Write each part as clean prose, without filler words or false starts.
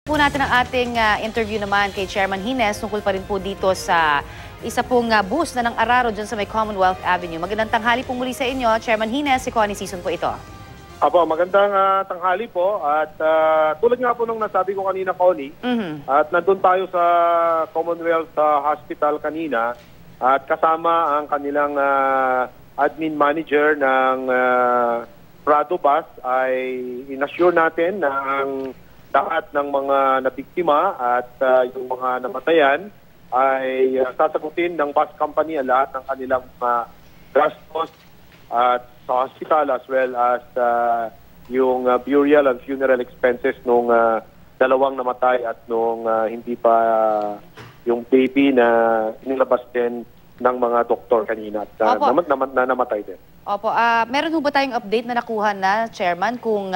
Po natin ang ating interview naman kay Chairman Hines tungkol pa rin po dito sa isa pong bus na ng Araro dyan sa may Commonwealth Avenue. Magandang tanghali po muli sa inyo, Chairman Hines, si Connie Season po ito. Apo, magandang tanghali po at tulad nga po nung nasabi ko kanina, Connie, at nandun tayo sa Commonwealth Hospital kanina at kasama ang kanilang admin manager ng Prado Bus ay inassure natin na ang lahat ng mga nabiktima at yung mga namatayan ay sasagutin ng bus company ang lahat ng kanilang gastos at sa hospital as well as yung burial and funeral expenses nung dalawang namatay at nung hindi pa yung baby na nilabas din ng mga doktor kanina at namatay din. Opo, meron ho ba tayong update na nakuha na, Chairman, kung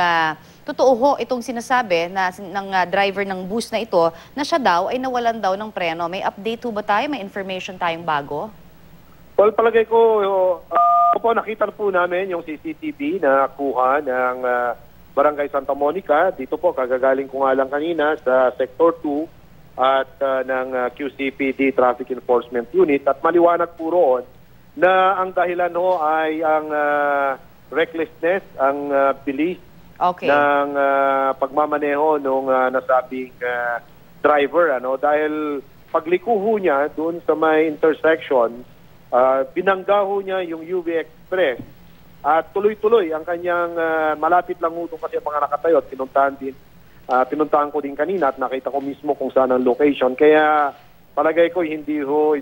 totoo ho itong sinasabi na, ng driver ng bus na ito na siya daw ay nawalan daw ng preno? May update ho ba tayo? May information tayong bago? Well, palagay ko, nakita po namin yung CCTV na kuha ng Barangay Santa Monica. Dito po, kagagaling ko nga lang kanina sa Sector 2 at ng QCPD Traffic Enforcement Unit. At maliwanag po roon na ang dahilan ho ay ang recklessness, ang bilis ng pagmamaneho ng nasabing driver. Dahil pagliko ho niya doon sa may intersection, binangga ho niya yung UV Express at tuloy-tuloy ang kanyang malapit lang ho kasi ang mga nakatayo at pinuntahan ko din kanina at nakita ko mismo kung saan ang location. Kaya palagay ko hindi ho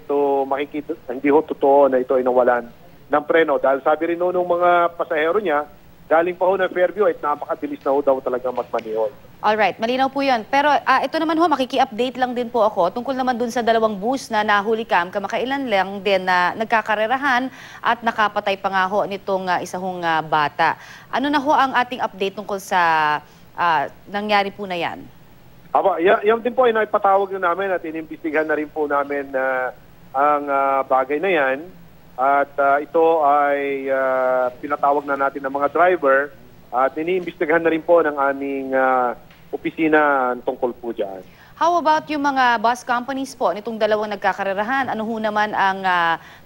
totoo na ito ay nawalan ng preno. Dahil sabi rin ho ng mga pasahero niya, galing pa ho ng Fairview at napakabilis na ho daw talaga magmaneho. Alright, malinaw po yun. Pero ito naman ho, makiki-update lang din po ako tungkol naman dun sa dalawang bus na nahuli kamakailan lang din na nagkakarerahan at nakapatay pa nga ho nitong isa hong bata. Ano na ho ang ating update tungkol sa nangyari po na yan? Yan din po ay naipatawag na namin at inimbestigahan na rin po namin ang bagay na yan. At ito ay pinatawag na natin ng mga driver at iniimbestigahan na rin po ng aming opisina tungkol po dyan. How about yung mga bus companies po nitong dalawang nagkakarerahan? Ano ho naman ang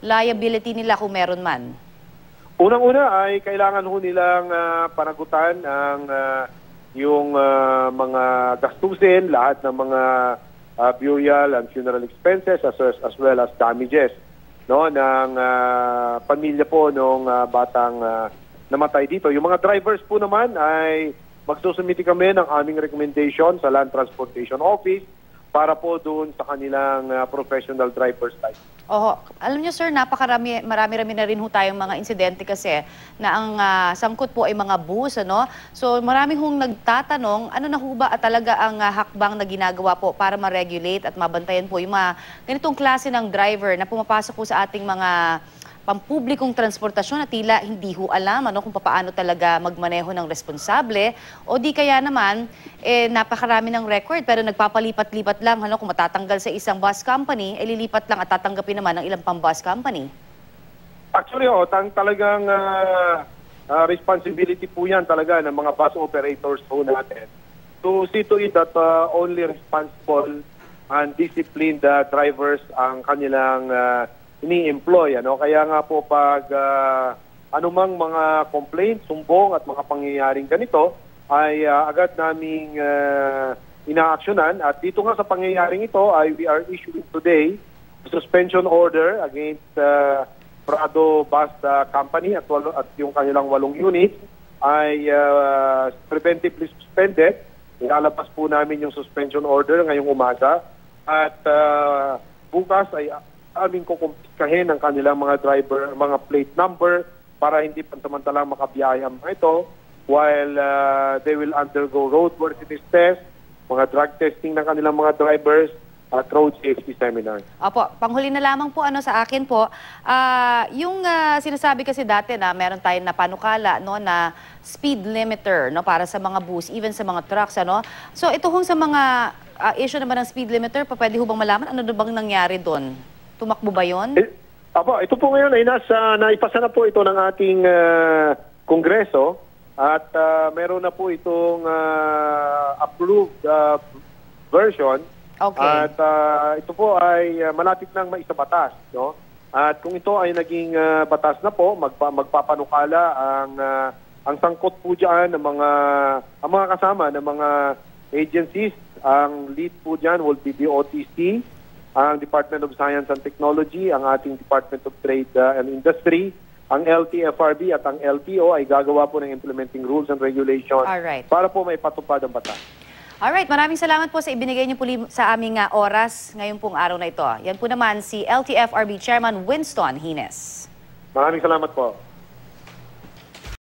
liability nila kung meron man? Unang-una ay kailangan ho nilang panagutan ang yung mga gastusin, lahat ng mga burial and funeral expenses as well as damages ng pamilya po ng batang namatay dito. Yung mga drivers po naman ay magsusumiti kami ng aming recommendation sa Land Transportation Office para po doon sa kanilang professional driver's license. Alam niyo sir, marami-rami na rin ho tayong mga insidente kasi na ang sangkot po ay mga bus, ano? So marami hong nagtatanong, ano na ho ba talaga ang hakbang na ginagawa po para ma-regulate at mabantayan po yung mga ganitong klase ng driver na pumapasok po sa ating mga pampublikong transportasyon na tila hindi ho alam kung paano talaga magmaneho ng responsable o di kaya naman napakarami ng record pero nagpapalipat-lipat lang kung matatanggal sa isang bus company, lilipat lang at tatanggapin naman ng ilang pang bus company. Actually, talagang responsibility po yan talaga ng mga bus operators po natin to see to it that only responsible and disciplined drivers ang kanilang ini-employ. Kaya nga po pag anumang mga complaints, sumbong at mga pangyayaring ganito ay agad naming inaaksyonan. At dito nga sa pangyayaring ito ay we are issuing today suspension order against Prado Bus Company at yung kanilang 8 units ay preventively suspended. Ilalabas po namin yung suspension order ngayong umaga at bukas ay aming kukumpiskahin ang kanilang mga driver, mga plate number para hindi pansamantalang makabiyaya ang mga ito while they will undergo roadworthiness test, mga drug testing ng kanilang mga drivers at road safety seminar. Opo, panghuli na lamang po sa akin po, yung sinasabi kasi dati na meron tayong napanukala na speed limiter para sa mga bus, even sa mga trucks. So ito hong sa mga issue naman ng speed limiter, pwede ho bang malaman ano bang nangyari doon? Tumakbo ba yun? Ito po ngayon ay naipasa na po ito ng ating Kongreso at meron na po itong approved version. Okay. At ito po ay malapit nang maisabatas, no? At kung ito ay naging batas na po, magpapanukala ang sangkot po diyan ng mga kasama ng mga agencies. Ang lead po diyan will be the OTC, ang Department of Science and Technology, ang ating Department of Trade and Industry, ang LTFRB at ang LTO ay gagawa po ng implementing rules and regulations Alright. para po maipatupad ang batas. Alright, maraming salamat po sa ibinigay niyo po sa aming oras ngayong pong araw na ito. Yan po naman si LTFRB Chairman Winston Hines. Maraming salamat po.